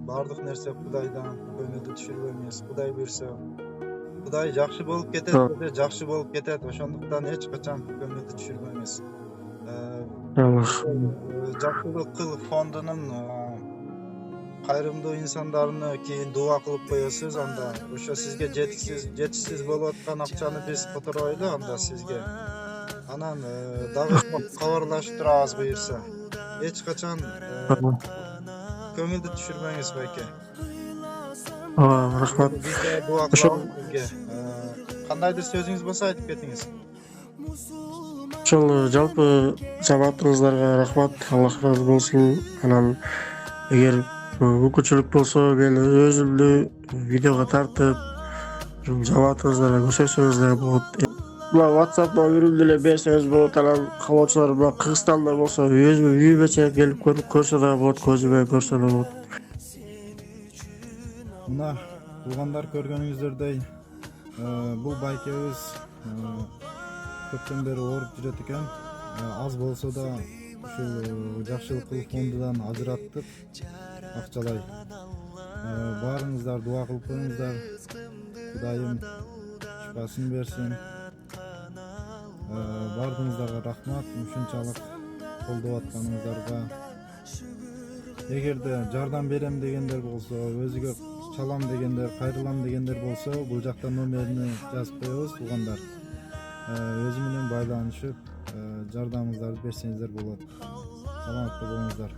Бардык нерсе Кудайдан, көңүлдү түшүрүп эмес. Кудай буйрса, Кудай жакшы болуп кетет деде, жакшы болуп кетет. Ошондуктан эч качан көңүлдү түшүрүп эмес. Жакшылык кыл фондунун кайрымдуу инсандарына кийин дуа кылып коесуз, анда ошо сизге жетишсиз болуп аткан акчаны биз которойлу анда сизге. Анан дагы кабарлашып турабыз буюрса. Эч качан көңүлдү түшүрбөңүз байке. Рахмат. Биз да дуа кылабыз сизге. Кандайдыр сөзүңүз болсо айтып кетиңиз. Ошол жалпы жамаатыңыздарга рахмат, Аллах разы болсун. Анан эгер мүмкүнчүлүк болсо мени өзүмдү видеого тартып жамаатыңыздарга көрсөтсөңүздөр болот. Мына WhatsApp номеримди эле берсеңиз болот. Анан калоочулар мына Кыргызстанда болсо өзүмдүн үйүмө чейин келип көрсө да болот, көзүмө көрсө да болот. Мына туугандар көргөнүңүздөрдөй бул байкебиз көптөн бери ооруп жүрөт экен. Аз болсо да ушул жакшылык кыл фондунан ажыраттык акчалай. Баарыңыздар дуа кылып коюңуздар. Кудайым шифасын берсин. Бардыгыңыздарга рахмат, ушунчалык колдоп атканыңыздарга. Эгерде жардам берем дегендер болсо, өзүгө чалам дегендер, кайрылам дегендер болсо, бул жакта номерини жазып коебуз туугандар. Өзү менен байланышып, жардамыңыздарды берсеңиздер болот. Саламатта болуңуздар.